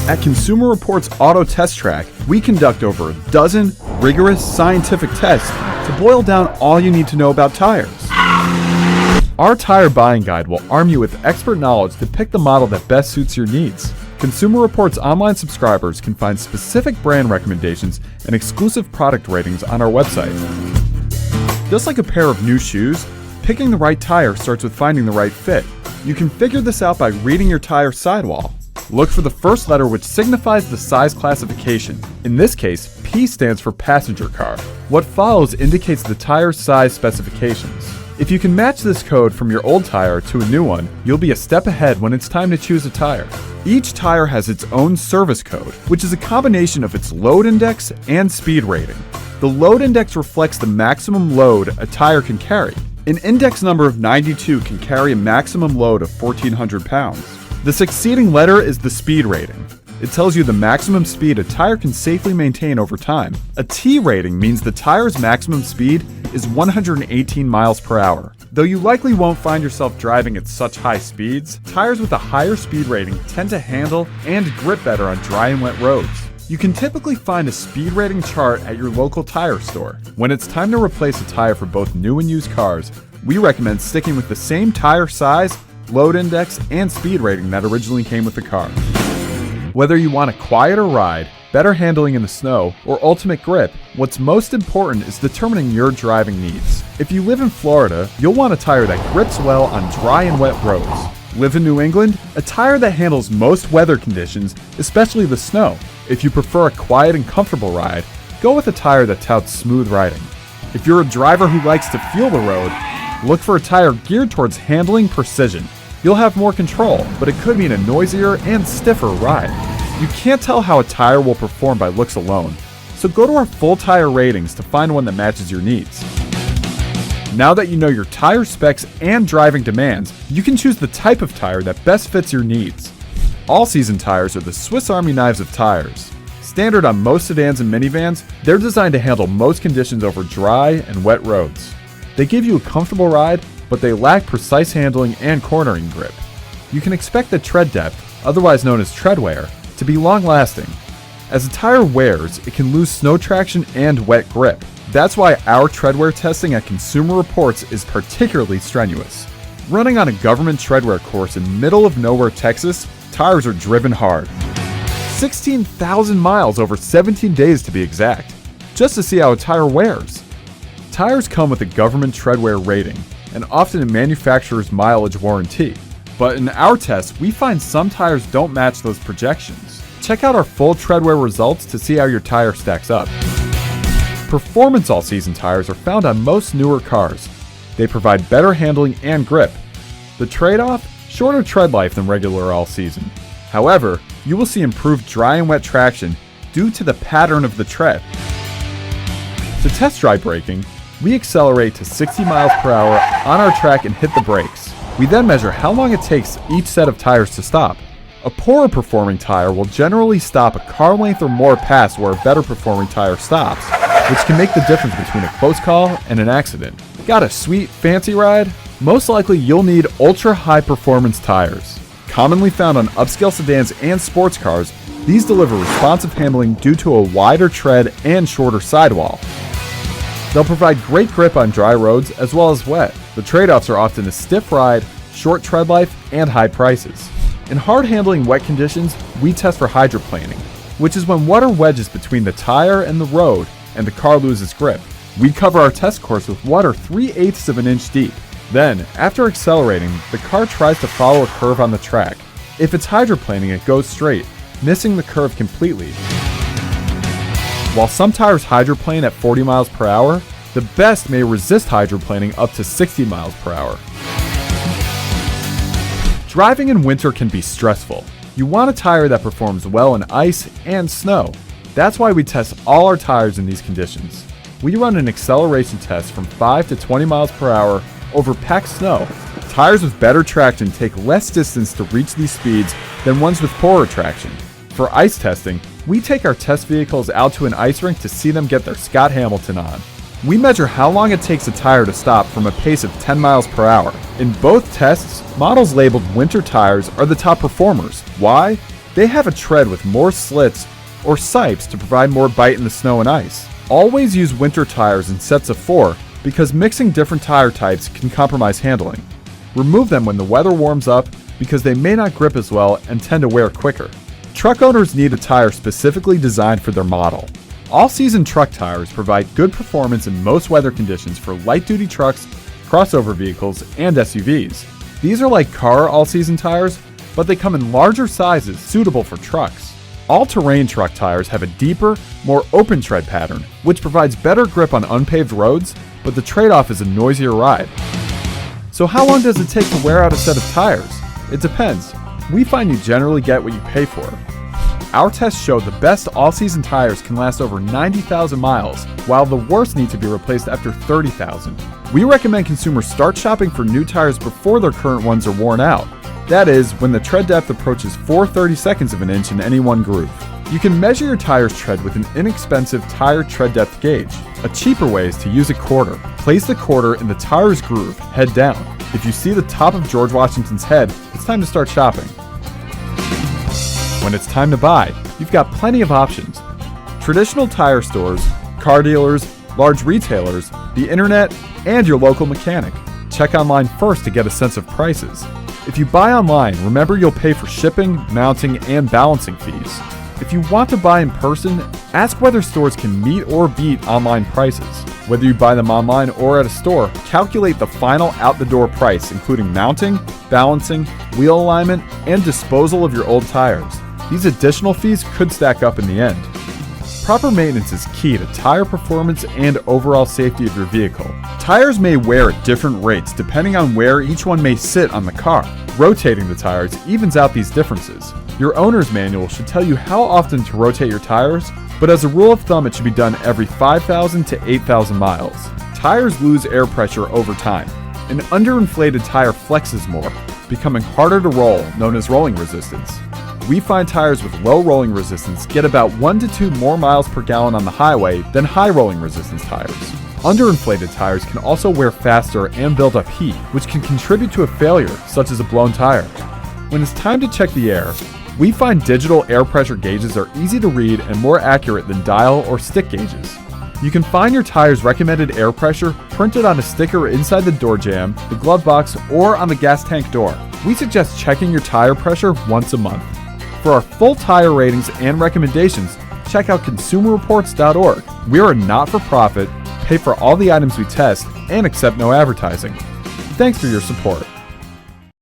At Consumer Reports Auto Test Track, we conduct over a dozen rigorous scientific tests to boil down all you need to know about tires. Our tire buying guide will arm you with expert knowledge to pick the model that best suits your needs. Consumer Reports online subscribers can find specific brand recommendations and exclusive product ratings on our website. Just like a pair of new shoes, picking the right tire starts with finding the right fit. You can figure this out by reading your tire sidewall. Look for the first letter, which signifies the size classification. In this case, P stands for passenger car. What follows indicates the tire's size specifications. If you can match this code from your old tire to a new one, you'll be a step ahead when it's time to choose a tire. Each tire has its own service code, which is a combination of its load index and speed rating. The load index reflects the maximum load a tire can carry. An index number of 92 can carry a maximum load of 1,400 pounds. The succeeding letter is the speed rating. It tells you the maximum speed a tire can safely maintain over time. A T rating means the tire's maximum speed is 118 miles per hour. Though you likely won't find yourself driving at such high speeds, tires with a higher speed rating tend to handle and grip better on dry and wet roads. You can typically find a speed rating chart at your local tire store. When it's time to replace a tire for both new and used cars, we recommend sticking with the same tire size, load index, and speed rating that originally came with the car. Whether you want a quieter ride, better handling in the snow, or ultimate grip, what's most important is determining your driving needs. If you live in Florida, you'll want a tire that grips well on dry and wet roads. Live in New England? A tire that handles most weather conditions, especially the snow. If you prefer a quiet and comfortable ride, go with a tire that touts smooth riding. If you're a driver who likes to feel the road, look for a tire geared towards handling precision. You'll have more control, but it could mean a noisier and stiffer ride. You can't tell how a tire will perform by looks alone, so go to our full tire ratings to find one that matches your needs. Now that you know your tire specs and driving demands, you can choose the type of tire that best fits your needs. All-season tires are the Swiss Army knives of tires. Standard on most sedans and minivans, they're designed to handle most conditions over dry and wet roads. They give you a comfortable ride, but they lack precise handling and cornering grip. You can expect the tread depth, otherwise known as tread wear, to be long-lasting. As a tire wears, it can lose snow traction and wet grip. That's why our tread wear testing at Consumer Reports is particularly strenuous. Running on a government tread wear course in middle of nowhere, Texas, tires are driven hard. 16,000 miles over 17 days to be exact, just to see how a tire wears. Tires come with a government tread wear rating, and often a manufacturer's mileage warranty. But in our tests, we find some tires don't match those projections. Check out our full tread wear results to see how your tire stacks up. Performance all-season tires are found on most newer cars. They provide better handling and grip. The trade-off? Shorter tread life than regular all-season. However, you will see improved dry and wet traction due to the pattern of the tread. To test dry braking, we accelerate to 60 miles per hour on our track and hit the brakes. We then measure how long it takes each set of tires to stop. A poorer performing tire will generally stop a car length or more past where a better performing tire stops, which can make the difference between a close call and an accident. Got a sweet, fancy ride? Most likely you'll need ultra high performance tires. Commonly found on upscale sedans and sports cars, these deliver responsive handling due to a wider tread and shorter sidewall. They'll provide great grip on dry roads as well as wet. The trade-offs are often a stiff ride, short tread life, and high prices. In hard-handling wet conditions, we test for hydroplaning, which is when water wedges between the tire and the road and the car loses grip. We cover our test course with water 3/8 of an inch deep. Then, after accelerating, the car tries to follow a curve on the track. If it's hydroplaning, it goes straight, missing the curve completely. While some tires hydroplane at 40 miles per hour, the best may resist hydroplaning up to 60 miles per hour. Driving in winter can be stressful. You want a tire that performs well in ice and snow. That's why we test all our tires in these conditions. We run an acceleration test from 5 to 20 miles per hour over packed snow. Tires with better traction take less distance to reach these speeds than ones with poorer traction. For ice testing, we take our test vehicles out to an ice rink to see them get their Scott Hamilton on. We measure how long it takes a tire to stop from a pace of 10 miles per hour. In both tests, models labeled winter tires are the top performers. Why? They have a tread with more slits or sipes to provide more bite in the snow and ice. Always use winter tires in sets of 4 because mixing different tire types can compromise handling. Remove them when the weather warms up because they may not grip as well and tend to wear quicker. Truck owners need a tire specifically designed for their model. All-season truck tires provide good performance in most weather conditions for light-duty trucks, crossover vehicles, and SUVs. These are like car all-season tires, but they come in larger sizes suitable for trucks. All-terrain truck tires have a deeper, more open tread pattern, which provides better grip on unpaved roads, but the trade-off is a noisier ride. So how long does it take to wear out a set of tires? It depends. We find you generally get what you pay for. Our tests show the best all-season tires can last over 90,000 miles, while the worst need to be replaced after 30,000. We recommend consumers start shopping for new tires before their current ones are worn out. That is, when the tread depth approaches 4/32 of an inch in any one groove. You can measure your tire's tread with an inexpensive tire tread depth gauge. A cheaper way is to use a quarter. Place the quarter in the tire's groove, head down. If you see the top of George Washington's head, it's time to start shopping. When it's time to buy, you've got plenty of options. Traditional tire stores, car dealers, large retailers, the internet, and your local mechanic. Check online first to get a sense of prices. If you buy online, remember you'll pay for shipping, mounting, and balancing fees. If you want to buy in person, ask whether stores can meet or beat online prices. Whether you buy them online or at a store, calculate the final out-the-door price, including mounting, balancing, wheel alignment, and disposal of your old tires. These additional fees could stack up in the end. Proper maintenance is key to tire performance and overall safety of your vehicle. Tires may wear at different rates depending on where each one may sit on the car. Rotating the tires evens out these differences. Your owner's manual should tell you how often to rotate your tires, but as a rule of thumb it should be done every 5,000 to 8,000 miles. Tires lose air pressure over time. An underinflated tire flexes more, becoming harder to roll, known as rolling resistance. We find tires with low rolling resistance get about 1 to 2 more miles per gallon on the highway than high rolling resistance tires. Underinflated tires can also wear faster and build up heat, which can contribute to a failure, such as a blown tire. When it's time to check the air, we find digital air pressure gauges are easy to read and more accurate than dial or stick gauges. You can find your tire's recommended air pressure printed on a sticker inside the door jamb, the glove box, or on the gas tank door. We suggest checking your tire pressure once a month. For our full tire ratings and recommendations, check out consumerreports.org. We are a not-for-profit, pay for all the items we test, and accept no advertising. Thanks for your support.